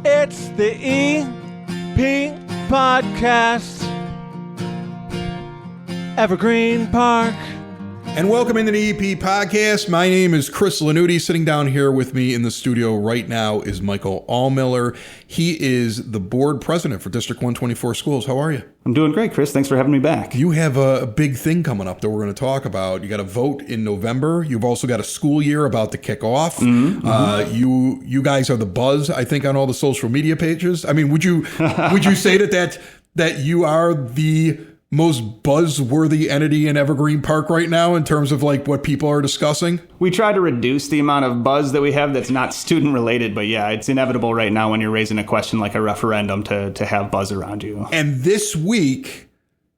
It's the EP Podcast. Evergreen Park. And welcome into the EP Podcast. My name is Chris Lanuti. Sitting down here with me in the studio right now is Michael Aumiller. He is the board president for District 124 Schools. How are you? I'm doing great, Chris. Thanks for having me back. You have a big thing coming up that we're going to talk about. You got a vote in November. You've also got a school year about to kick off. You guys are the buzz, I think, on all the social media pages. I mean, would you say that you are the most buzzworthy entity in Evergreen Park right now in terms of like what people are discussing? We try to reduce the amount of buzz that we have that's not student related, but yeah, it's inevitable right now when you're raising a question like a referendum to have buzz around you. And this week,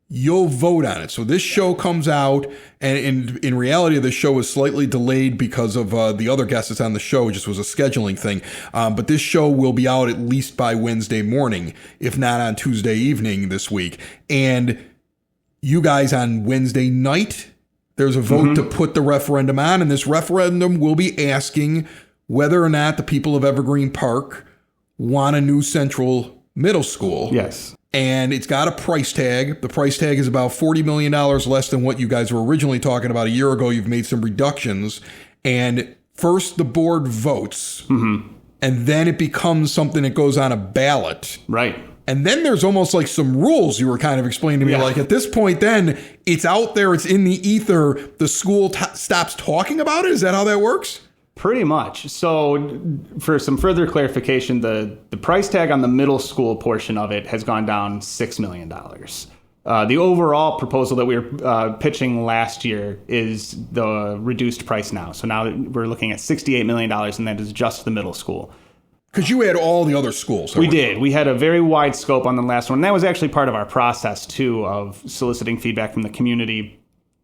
you'll vote on it. So this show comes out, and in reality, the show is slightly delayed because of the other guest that's on the show. It just was a scheduling thing. But this show will be out at least by Wednesday morning, if not on Tuesday evening this week. And you guys on Wednesday night, there's a vote to put the referendum on, and this referendum will be asking whether or not the people of Evergreen Park want a new central middle school. Yes. And it's got a price tag. The price tag is about $40 million less than what you guys were originally talking about a year ago. You've made some reductions. And first the board votes, and then it becomes something that goes on a ballot. Right. And then there's almost like some rules you were kind of explaining to me. Like at this point, then it's out there, it's in the ether. The school stops talking about it. Is that how that works? Pretty much. So for some further clarification, the price tag on the middle school portion of it has gone down $6 million. The overall proposal that we were pitching last year is the reduced price now. So now we're looking at $68 million, and that is just the middle school. Because you had all the other schools. We did. We had a very wide scope on the last one. And that was actually part of our process, too, of soliciting feedback from the community.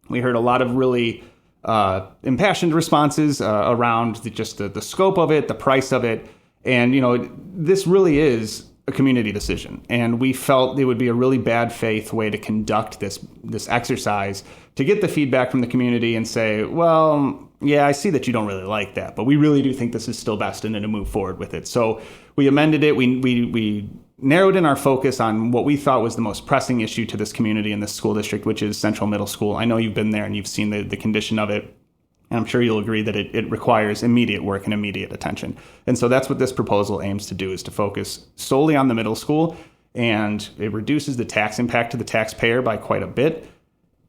We heard a lot of really impassioned responses around the scope of it, the price of it. And, you know, this really is a community decision. And we felt it would be a really bad faith way to conduct this exercise, to get the feedback from the community and say, well, yeah, I see that you don't really like that, but we really do think this is still best and to move forward with it. So we amended it. We narrowed in our focus on what we thought was the most pressing issue to this community and this school district, which is Central Middle School. I know you've been there and you've seen the condition of it. And I'm sure you'll agree that it requires immediate work and immediate attention. And so that's what this proposal aims to do, is to focus solely on the middle school. And it reduces the tax impact to the taxpayer by quite a bit.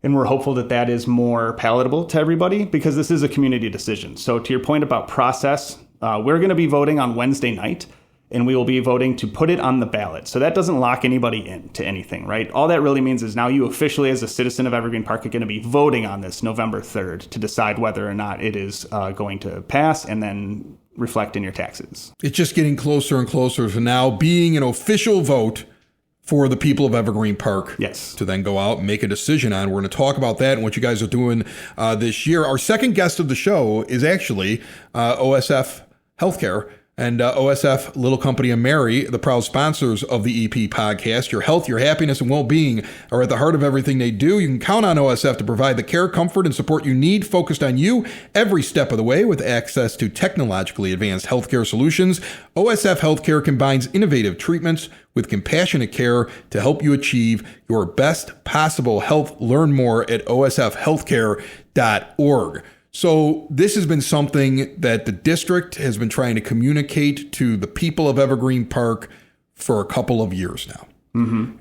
And we're hopeful that that is more palatable to everybody, because this is a community decision. So to your point about process, we're going to be voting on Wednesday night, and we will be voting to put it on the ballot. So that doesn't lock anybody into anything, right? All that really means is now you officially, as a citizen of Evergreen Park, are going to be voting on this November 3rd to decide whether or not it is going to pass and then reflect in your taxes. It's just getting closer and closer to now being an official vote for the people of Evergreen Park. Yes. To then go out and make a decision on. We're going to talk about that and what you guys are doing this year. Our second guest of the show is actually OSF Healthcare. And OSF, Little Company of Mary, the proud sponsors of the EP Podcast. Your health, your happiness, and well-being are at the heart of everything they do. You can count on OSF to provide the care, comfort, and support you need, focused on you every step of the way with access to technologically advanced healthcare solutions. OSF Healthcare combines innovative treatments with compassionate care to help you achieve your best possible health. Learn more at osfhealthcare.org. So this has been something that the district has been trying to communicate to the people of Evergreen Park for a couple of years now.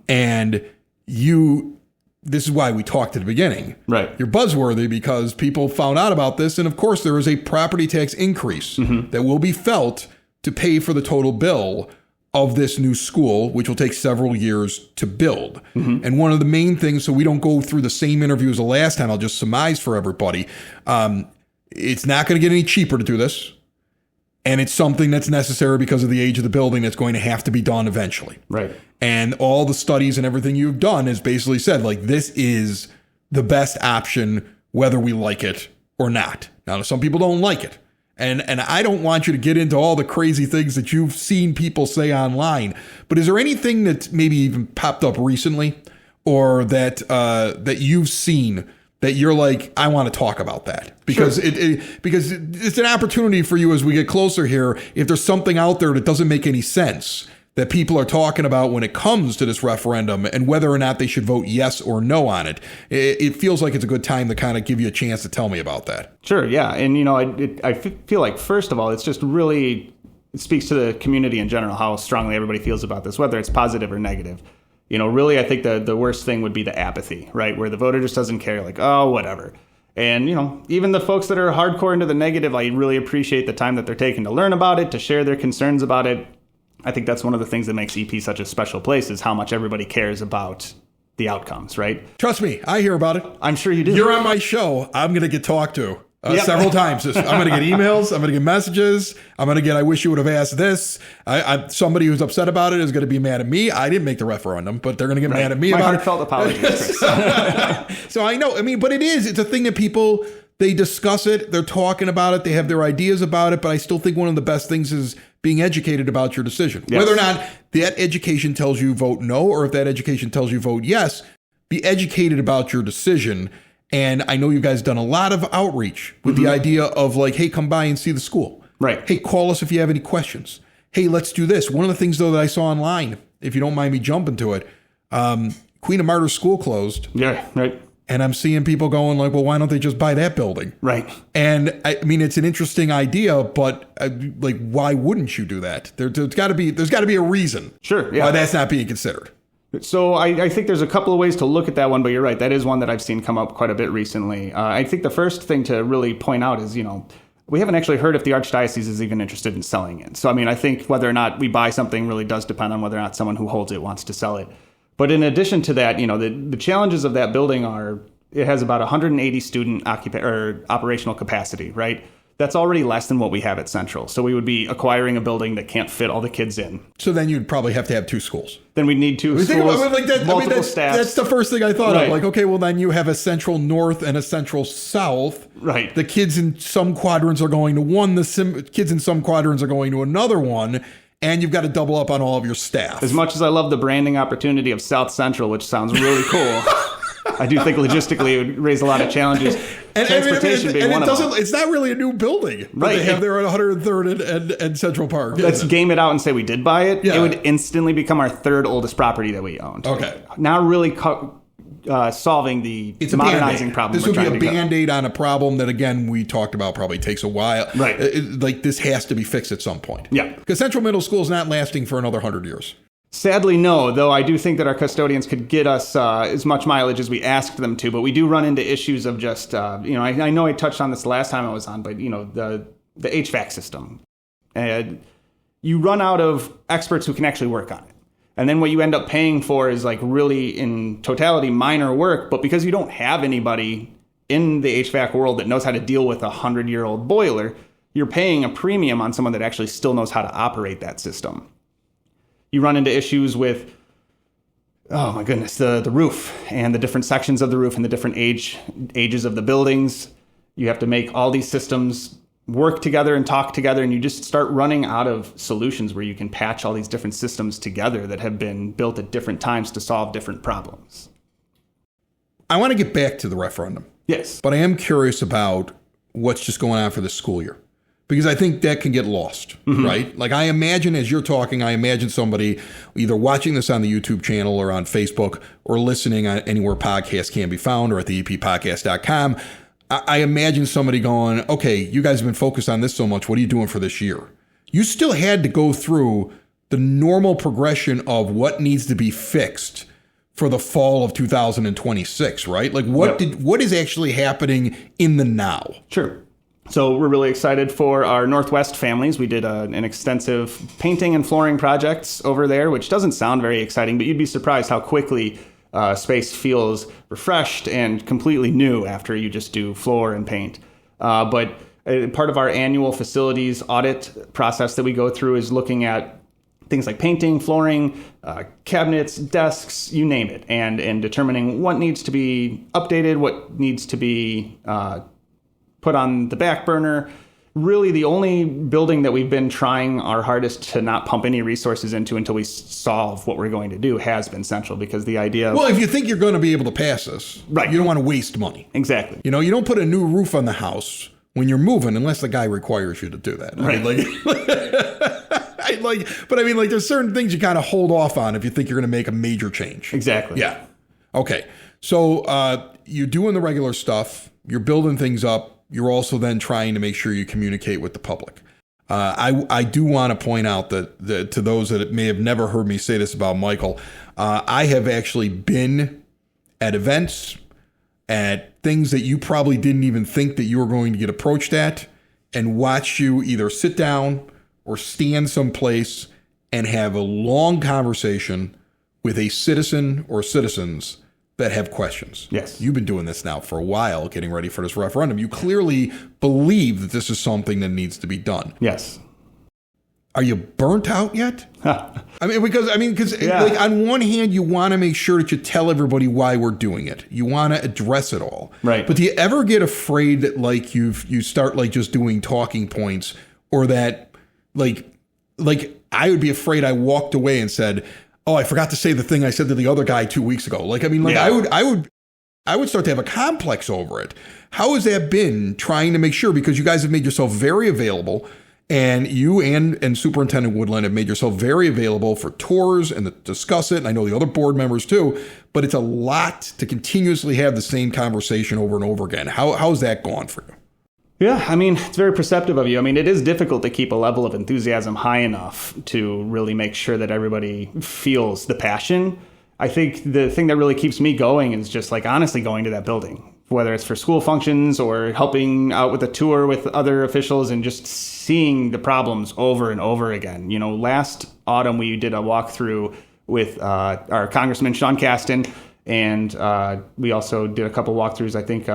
And this is why we talked at the beginning. Right. You're buzzworthy because people found out about this. And of course, there is a property tax increase that will be felt to pay for the total bill of this new school, which will take several years to build. And one of the main things, so we don't go through the same interview as the last time, I'll just surmise for everybody. It's not going to get any cheaper to do this. And it's something that's necessary because of the age of the building that's going to have to be done eventually. Right. And all the studies and everything you've done has basically said, like, this is the best option, whether we like it or not. Now, some people don't like it. And I don't want you to get into all the crazy things that you've seen people say online. But is there anything that maybe even popped up recently, or that you've seen that you're like, I want to talk about that because because it's an opportunity for you as we get closer here. If there's something out there that doesn't make any sense that people are talking about when it comes to this referendum and whether or not they should vote yes or no on it, it feels like it's a good time to kind of give you a chance to tell me about that. Sure, yeah. And, I feel like, first of all, it's just really, it speaks to the community in general, how strongly everybody feels about this, whether it's positive or negative. Really, I think the worst thing would be the apathy, right? Where the voter just doesn't care, like, oh, whatever. And, even the folks that are hardcore into the negative, I really appreciate the time that they're taking to learn about it, to share their concerns about it. I think that's one of the things that makes EP such a special place is how much everybody cares about the outcomes, right? Trust me, I hear about it. I'm sure you do. You're on my show. I'm going to get talked to several times. I'm going to get emails. I'm going to get messages. I'm going to get, I wish you would have asked this. Somebody who's upset about it is going to be mad at me. I didn't make the referendum, but they're going to get mad at me about it. My heartfelt apologies, Chris. So I know, but it's a thing that people, they discuss it. They're talking about it. They have their ideas about it. But I still think one of the best things is being educated about your decision. Yes. Whether or not that education tells you vote no, or if that education tells you vote yes, be educated about your decision. And I know you guys done a lot of outreach with the idea of like, hey, come by and see the school. Right. Hey, call us if you have any questions. Hey, let's do this. One of the things, though, that I saw online, if you don't mind me jumping to it, Queen of Martyrs School closed. Yeah, right. And I'm seeing people going like, well, why don't they just buy that building? Right. And I mean, it's an interesting idea, but like, why wouldn't you do that? There's got to be a reason. Sure. Yeah. Why that's not being considered. So I think there's a couple of ways to look at that one, but you're right. That is one that I've seen come up quite a bit recently. I think the first thing to really point out is, we haven't actually heard if the Archdiocese is even interested in selling it. So, I mean, I think whether or not we buy something really does depend on whether or not someone who holds it wants to sell it. But in addition to that, the challenges of that building are, it has about 180 student operational capacity, right? That's already less than what we have at Central. So we would be acquiring a building that can't fit all the kids in. So then you'd probably have to have two schools. Then we'd need two schools, multiple staff. That's the first thing I thought of. Like, okay, well, then you have a Central North and a Central South. Right. The kids in some quadrants are going to one. Kids in some quadrants are going to another one. And you've got to double up on all of your staff. As much as I love the branding opportunity of South Central, which sounds really cool, I do think logistically it would raise a lot of challenges. And transportation being one of them. It's not really a new building. Right. They have there at 103rd and Central Park. Let's game it out and say we did buy it. Yeah. It would instantly become our third oldest property that we owned. Okay. Now really solving the modernizing problem. This would be a Band-Aid on a problem that, again, we talked about probably takes a while. Right. Like this has to be fixed at some point. Yeah. Because Central Middle School is not lasting for another 100 years. Sadly, no, though I do think that our custodians could get us as much mileage as we asked them to, but we do run into issues of just, I know I touched on this the last time I was on, but, the HVAC system. And you run out of experts who can actually work on it. And then what you end up paying for is like really in totality minor work, but because you don't have anybody in the HVAC world that knows how to deal with a 100-year-old boiler, you're paying a premium on someone that actually still knows how to operate that system. You run into issues with, oh my goodness, the roof and the different sections of the roof and the different ages of the buildings. You have to make all these systems work together and talk together, and you just start running out of solutions where you can patch all these different systems together that have been built at different times to solve different problems. I want to get back to the referendum. Yes. But I am curious about what's just going on for this school year. Because I think that can get lost, right? Like I imagine as you're talking, I imagine somebody either watching this on the YouTube channel or on Facebook or listening on anywhere podcasts can be found or at the eppodcast.com. I imagine somebody going, okay, you guys have been focused on this so much. What are you doing for this year? You still had to go through the normal progression of what needs to be fixed for the fall of 2026, right? Like what is actually happening in the now? Sure. So we're really excited for our Northwest families. We did an extensive painting and flooring projects over there, which doesn't sound very exciting, but you'd be surprised how quickly space feels refreshed and completely new after you just do floor and paint. But part of our annual facilities audit process that we go through is looking at things like painting, flooring, cabinets, desks, you name it, and determining what needs to be updated, what needs to be put on the back burner, really the only building that we've been trying our hardest to not pump any resources into until we solve what we're going to do has been Central, because the idea of... Well, if you think you're going to be able to pass this, right, you don't want to waste money. Exactly. You know, you don't put a new roof on the house when you're moving unless the guy requires you to do that. Right. But I mean, like, there's certain things you kind of hold off on if you think you're going to make a major change. Exactly. Yeah. Okay. So you're doing the regular stuff. You're building things up. You're also then trying to make sure you communicate with the public. I do want to point out that to those that may have never heard me say this about Michael, I have actually been at events, at things that you probably didn't even think that you were going to get approached at, and watch you either sit down or stand someplace and have a long conversation with a citizen or citizens that have questions. Yes. You've been doing this now for a while, getting ready for this referendum. You clearly believe that this is something that needs to be done. Yes. Are you burnt out yet? Because like, on one hand, you want to make sure that you tell everybody why we're doing it. You want to address it all. Right. But do you ever get afraid that like you start like just doing talking points, or that like I would be afraid I walked away and said, oh, I forgot to say the thing I said to the other guy 2 weeks ago. Like, I mean, like, yeah. I would start to have a complex over it. How has that been, trying to make sure, because you guys have made yourself very available, and you and Superintendent Woodland have made yourself very available for tours and to discuss it. And I know the other board members too, but it's a lot to continuously have the same conversation over and over again. How's that gone for you? Yeah, I mean, it's very perceptive of you. I mean, it is difficult to keep a level of enthusiasm high enough to really make sure that everybody feels the passion. I think the thing that really keeps me going is just like honestly going to that building, whether it's for school functions or helping out with a tour with other officials and just seeing the problems over and over again. You know, last autumn we did a walkthrough with our Congressman Sean Casten. And we also did a couple walkthroughs. I think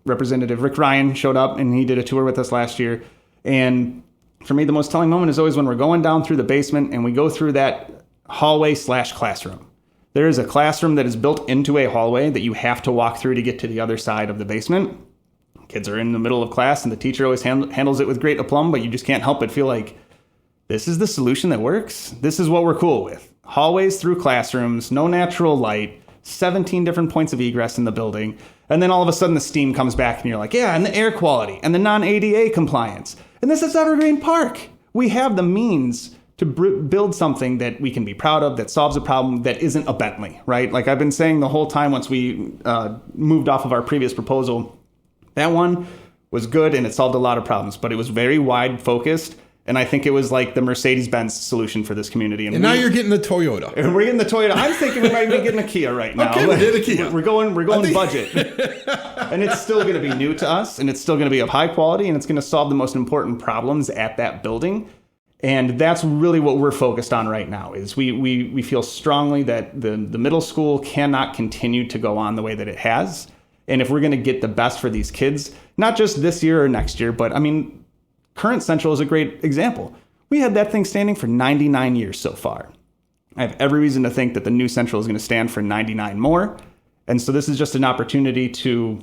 Representative Rick Ryan showed up and he did a tour with us last year. And for me, the most telling moment is always when we're going down through the basement and we go through that hallway/classroom. There is a classroom that is built into a hallway that you have to walk through to get to the other side of the basement. Kids are in the middle of class and the teacher always handles it with great aplomb, but you just can't help but feel like this is the solution that works. This is what we're cool with. Hallways through classrooms, no natural light, 17 different points of egress in the building. And then all of a sudden the steam comes back and you're like, yeah, and the air quality and the non-ADA compliance. And this is Evergreen Park. We have the means to build something that we can be proud of, that solves a problem that isn't a Bentley, right? Like I've been saying the whole time once we moved off of our previous proposal, that one was good and it solved a lot of problems, but it was very wide focused. And I think it was like the Mercedes-Benz solution for this community. And now you're getting the Toyota. And we're getting the Toyota. I'm thinking we might be getting a Kia right now. Okay, we did a Kia. We're going budget. And it's still going to be new to us, and it's still going to be of high quality, and it's going to solve the most important problems at that building. And that's really what we're focused on right now, is we feel strongly that the middle school cannot continue to go on the way that it has. And if we're going to get the best for these kids, not just this year or next year, but I mean, Current Central is a great example. We had that thing standing for 99 years so far. I have every reason to think that the new Central is going to stand for 99 more. And so this is just an opportunity to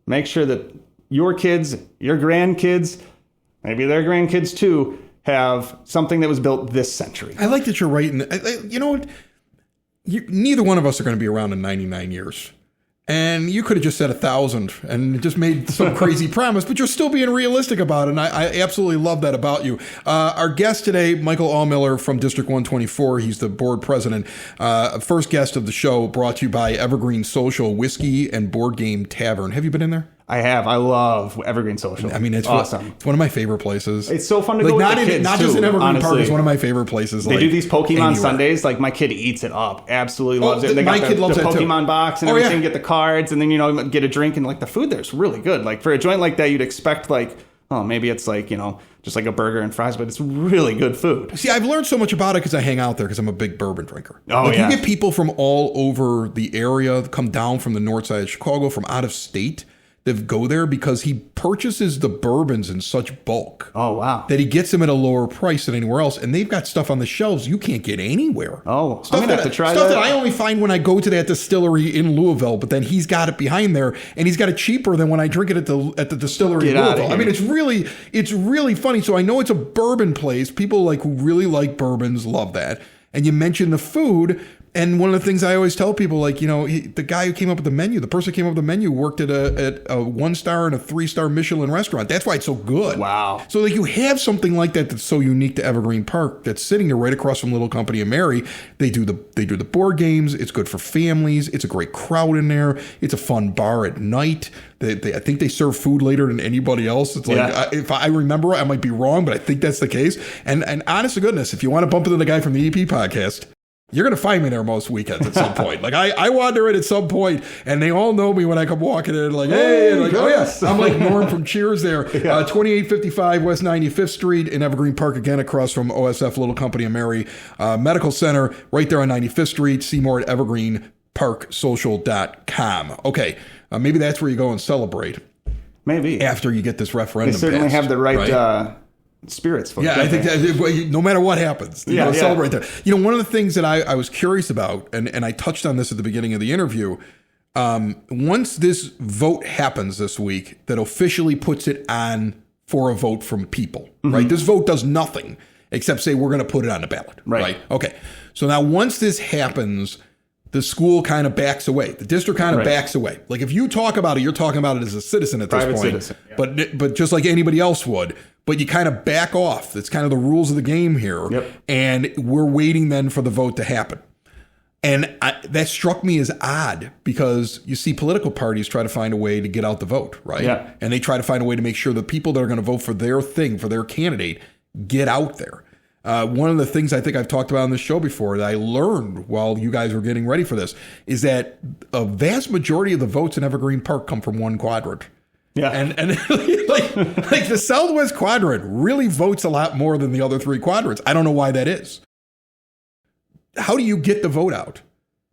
make sure that your kids, your grandkids, maybe their grandkids too, have something that was built this century. I like that you're writing. You know what? Neither one of us are going to be around in 99 years. And you could have just said 1,000 and just made some crazy promise, but you're still being realistic about it. And I absolutely love that about you. Our guest today, Michael Aumiller from District 124. He's the board president. First guest of the show, brought to you by Evergreen Social Whiskey and Board Game Tavern. Have you been in there? I have. I love Evergreen Social. I mean, it's awesome. It's one of my favorite places. It's so fun to go with the kids, not too, just in Evergreen honestly. Park. It's one of my favorite places. They do these Pokemon Sundays. Like, my kid eats it up. Absolutely loves it. They my got kid loves the that too. Pokemon box and everything. Get the cards and then, get a drink. And, like, the food there's really good. Like, for a joint like that, you'd expect, like, oh, maybe it's like, just like a burger and fries, but it's really good food. See, I've learned so much about it because I hang out there because I'm a big bourbon drinker. Oh, yeah. You get people from all over the area, come down from the north side of Chicago, from out of state, that go there because he purchases the bourbons in such bulk. Oh, wow. That he gets them at a lower price than anywhere else. And they've got stuff on the shelves you can't get anywhere. Oh, stuff I'm going to have to try that. Stuff that I only find when I go to that distillery in Louisville, but then he's got it behind there, and he's got it cheaper than when I drink it at the distillery in Louisville. I mean, it's really funny. So I know it's a bourbon place. People like who really like bourbons love that. And you mentioned the food. And one of the things I always tell people, like, the guy who came up with the menu, the person who came up with the menu worked at a 1-star and a 3-star Michelin restaurant. That's why it's so good. Wow. So like you have something like that that's so unique to Evergreen Park that's sitting there right across from Little Company of Mary. They do the board games. It's good for families. It's a great crowd in there. It's a fun bar at night. I think they serve food later than anybody else. It's like, if I remember, I might be wrong, but I think that's the case. And honest to goodness, if you want to bump into the guy from the EP podcast, you're going to find me there most weekends at some point. Like I wander in at some point, and they all know me when I come walking in. Like, hey, like, oh yes, I'm like Norm from Cheers there. 2855 West 95th Street in Evergreen Park, again across from OSF Little Company of Mary Medical Center, right there on 95th Street. See more at evergreenparksocial.com. Okay, maybe that's where you go and celebrate. Maybe after you get this referendum. They certainly passed, have the right? Spirits for I think that no matter what happens, celebrate there. One of the things that I was curious about, and I touched on this at the beginning of the interview, once this vote happens this week that officially puts it on for a vote from people, right? This vote does nothing except say we're going to put it on the ballot, right? Okay. So now once this happens, the school kind of backs away. The district kind of backs away. Like if you talk about it, you're talking about it as a citizen at this point. Citizen, but just like anybody else would. But you kind of back off. That's kind of the rules of the game here. Yep. And we're waiting then for the vote to happen. And that struck me as odd because you see political parties try to find a way to get out the vote, right? Yeah. And they try to find a way to make sure the people that are going to vote for their thing, for their candidate, get out there. One of the things I think I've talked about on this show before that I learned while you guys were getting ready for this is that a vast majority of the votes in Evergreen Park come from one quadrant. Yeah. And like the Southwest quadrant really votes a lot more than the other 3 quadrants. I don't know why that is. How do you get the vote out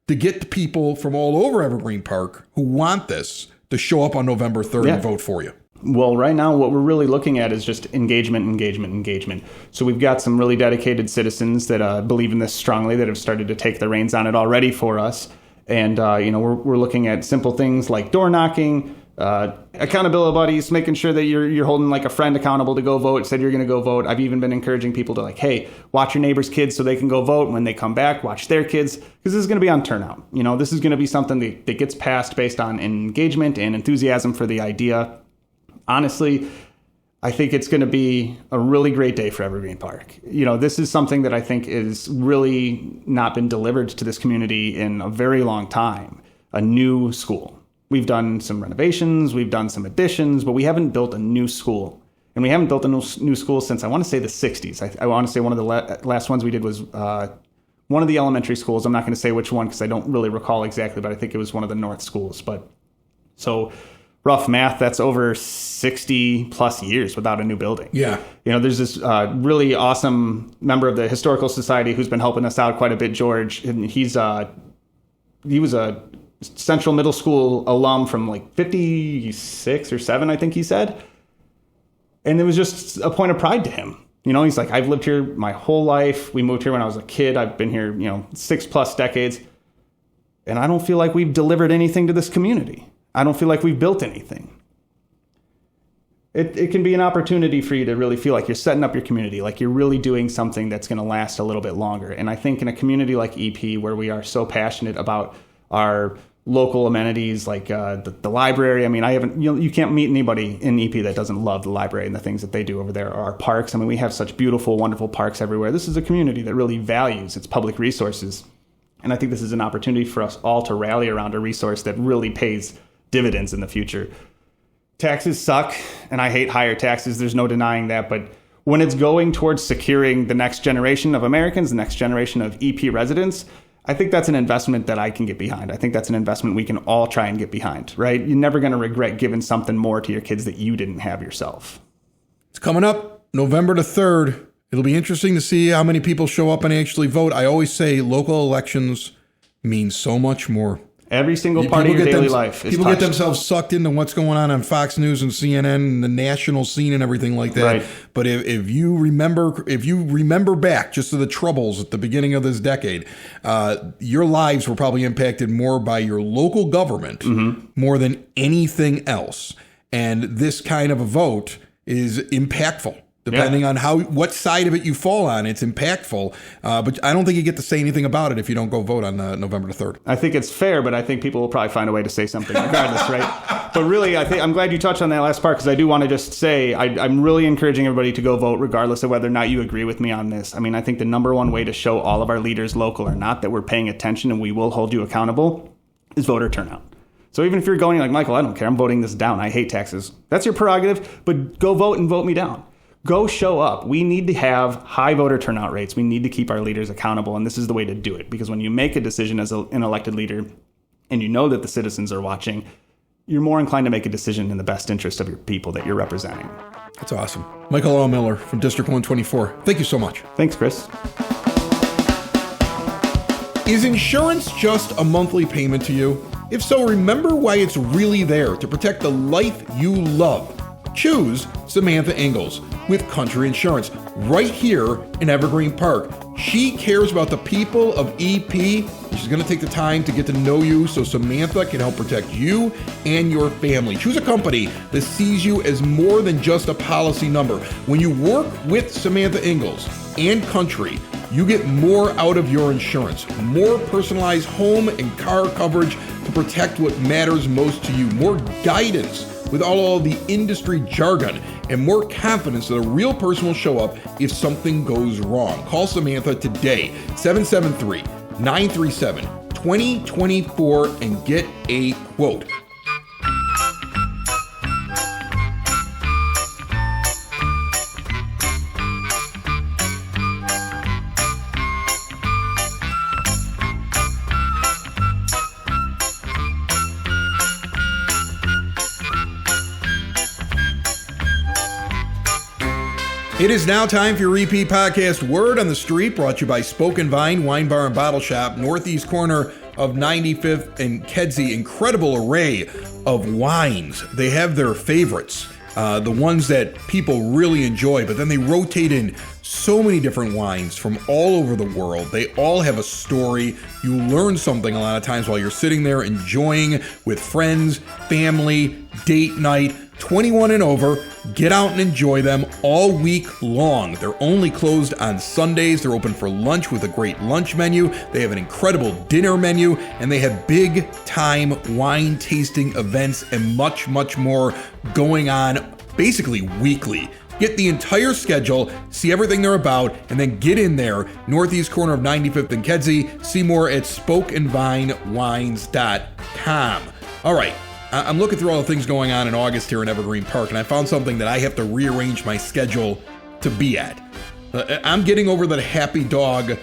to get the people from all over Evergreen Park who want this to show up on November 3rd and vote for you? Well, right now, what we're really looking at is just engagement. So we've got some really dedicated citizens that believe in this strongly, that have started to take the reins on it already for us. And, we're looking at simple things like door knocking, accountability buddies, making sure that you're holding like a friend accountable to go vote, said you're going to go vote. I've even been encouraging people to like, hey, watch your neighbor's kids so they can go vote. When they come back, watch their kids, because this is going to be on turnout. This is going to be something that gets passed based on engagement and enthusiasm for the idea. Honestly, I think it's going to be a really great day for Evergreen Park. This is something that I think is really not been delivered to this community in a very long time. A new school. We've done some renovations, we've done some additions, but we haven't built a new school. And we haven't built a new school since, I want to say, the 60s. I want to say one of the last ones we did was one of the elementary schools. I'm not going to say which one because I don't really recall exactly, but I think it was one of the North schools. But so rough math, that's over 60 plus years without a new building. Yeah. There's this really awesome member of the Historical Society who's been helping us out quite a bit, George. And he was a Central Middle School alum from like 56 or 7, I think he said. And it was just a point of pride to him. He's like, I've lived here my whole life. We moved here when I was a kid. I've been here, 6+ decades. And I don't feel like we've delivered anything to this community. I don't feel like we've built anything. It can be an opportunity for you to really feel like you're setting up your community, like you're really doing something that's going to last a little bit longer. And I think in a community like EP, where we are so passionate about our local amenities, like the library. I mean, you can't meet anybody in EP that doesn't love the library and the things that they do over there, or our parks. I mean, we have such beautiful, wonderful parks everywhere. This is a community that really values its public resources. And I think this is an opportunity for us all to rally around a resource that really pays dividends in the future. Taxes suck, and I hate higher taxes. There's no denying that. But when it's going towards securing the next generation of Americans, the next generation of EP residents, I think that's an investment that I can get behind. I think that's an investment we can all try and get behind, right? You're never going to regret giving something more to your kids that you didn't have yourself. It's coming up November the 3rd. It'll be interesting to see how many people show up and actually vote. I always say local elections mean so much more. Every single part of your daily life is People touched. get themselves sucked into what's going on Fox News and CNN and the national scene and everything like that. Right. But if you remember back just to the troubles at the beginning of this decade, your lives were probably impacted more by your local government more than anything else. And this kind of a vote is impactful. Depending on what side of it you fall on, it's impactful. But I don't think you get to say anything about it if you don't go vote on November the 3rd. I think it's fair, but I think people will probably find a way to say something regardless, right? But really, I'm glad you touched on that last part, because I do want to just say I'm really encouraging everybody to go vote regardless of whether or not you agree with me on this. I mean, I think the number one way to show all of our leaders, local or not, that we're paying attention and we will hold you accountable is voter turnout. So even if you're going like, Michael, I don't care, I'm voting this down, I hate taxes. That's your prerogative, but go vote and vote me down. Go show up. We need to have high voter turnout rates. We need to keep our leaders accountable, and this is the way to do it. Because when you make a decision as an elected leader and you know that the citizens are watching, you're more inclined to make a decision in the best interest of your people that you're representing. That's awesome. Michael Aumiller from District 124. Thank you so much. Thanks, Chris. Is insurance just a monthly payment to you? If so, remember why it's really there to protect the life you love. Choose Samantha Ingalls with Country Insurance right here in Evergreen Park. She cares about the people of EP. She's going to take the time to get to know you so Samantha can help protect you and your family. Choose a company that sees you as more than just a policy number. When you work with Samantha Ingalls and Country, you get more out of your insurance, more personalized home and car coverage to protect what matters most to you, more guidance with all the industry jargon, and more confidence that a real person will show up if something goes wrong. Call Samantha today, 773-937-2024, and get a quote. It is now time for your EP podcast, Word on the Street, brought to you by Spoken Vine Wine Bar and Bottle Shop, northeast corner of 95th and Kedzie. Incredible array of wines. They have their favorites, the ones that people really enjoy, but then they rotate in so many different wines from all over the world. They all have a story. You learn something a lot of times while you're sitting there enjoying with friends, family, date night. 21 and over, get out and enjoy them all week long. They're only closed on Sundays. They're open for lunch with a great lunch menu. They have an incredible dinner menu, and they have big time wine tasting events and much, much more going on basically weekly. Get the entire schedule, see everything they're about, and then get in there, northeast corner of 95th and Kedzie. See more at spokenvinewines.com. All right. I'm looking through all the things going on in August here in Evergreen Park, and I found something that I have to rearrange my schedule to be at. I'm getting over the Happy Bark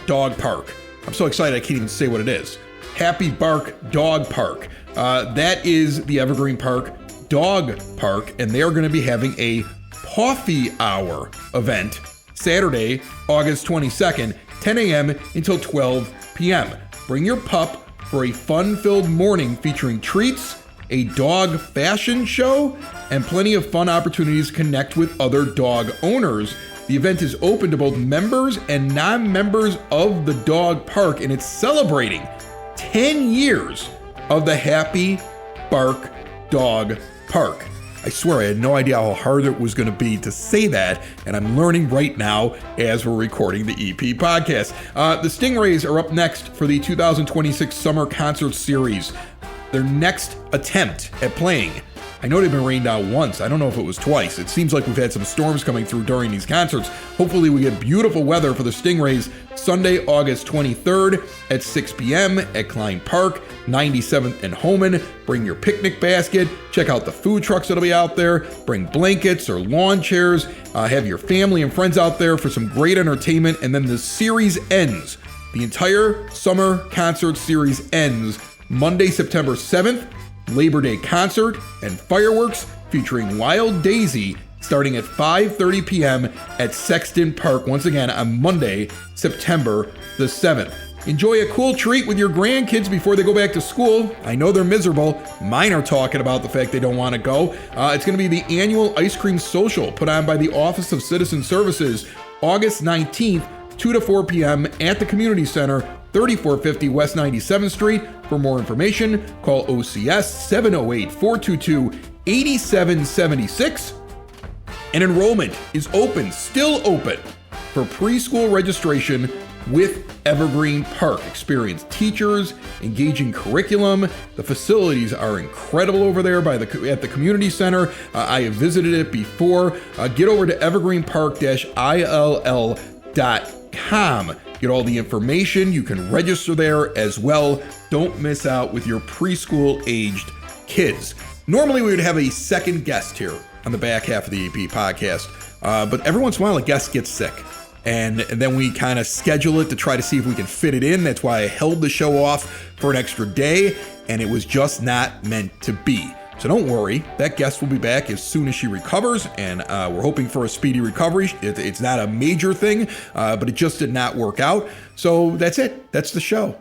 Dog Park. I'm so excited I can't even say what it is. Happy Bark Dog Park. That is the Evergreen Park Dog Park, and they are going to be having a Coffee Hour event Saturday, August 22nd, 10 a.m. until 12 p.m. Bring your pup for a fun-filled morning featuring treats, a dog fashion show, and plenty of fun opportunities to connect with other dog owners. The event is open to both members and non-members of the dog park, and it's celebrating 10 years of the Happy Bark Dog Park. I swear I had no idea how hard it was going to be to say that, and I'm learning right now as we're recording the EP podcast. The Stingrays are up next for the 2026 Summer Concert Series. Their next attempt at playing. I know they've been rained out once. I don't know if it was twice. It seems like we've had some storms coming through during these concerts. Hopefully we get beautiful weather for the Stingrays Sunday, August 23rd at 6 p.m. at Klein Park, 97th and Homan. Bring your picnic basket. Check out the food trucks that'll be out there. Bring blankets or lawn chairs. Have your family and friends out there for some great entertainment. And then the series ends. The entire summer concert series ends Monday, September 7th. Labor Day concert and fireworks featuring Wild Daisy starting at 5:30 p.m. at Sexton Park once again on Monday, September the 7th. Enjoy a cool treat with your grandkids before they go back to school. I know they're miserable. Mine are talking about the fact they don't want to go. It's going to be the annual ice cream social put on by the Office of Citizen Services, August 19th, 2 to 4 p.m. at the Community Center, 3450 West 97th Street. For more information, call OCS 708-422-8776. And enrollment is open, still open, for preschool registration with Evergreen Park. Experienced teachers, engaging curriculum. The facilities are incredible over there at the community center. I have visited it before. Get over to evergreenpark-ill.com. Get all the information. You can register there as well. Don't miss out with your preschool-aged kids. Normally, we would have a second guest here on the back half of the EP podcast, but every once in a while, a guest gets sick. And then we kind of schedule it to try to see if we can fit it in. That's why I held the show off for an extra day, and it was just not meant to be. So don't worry, that guest will be back as soon as she recovers, and we're hoping for a speedy recovery. It's not a major thing, but it just did not work out. So that's it. That's the show.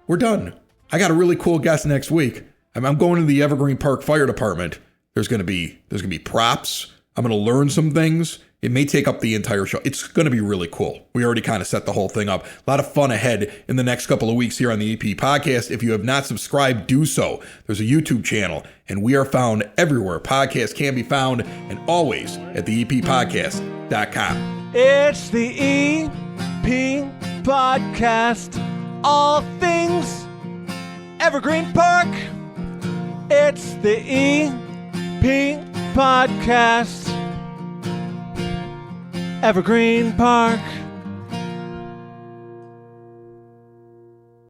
We're done. I got a really cool guest next week. I'm going to the Evergreen Park Fire Department. There's gonna be props. I'm gonna learn some things. It may take up the entire show. It's going to be really cool. We already kind of set the whole thing up. A lot of fun ahead in the next couple of weeks here on the EP podcast. If you have not subscribed, do so. There's a YouTube channel, and we are found everywhere podcasts can be found, and always at the eppodcast.com. It's the EP Podcast. All things Evergreen Park. It's the EP Podcast. Evergreen Park.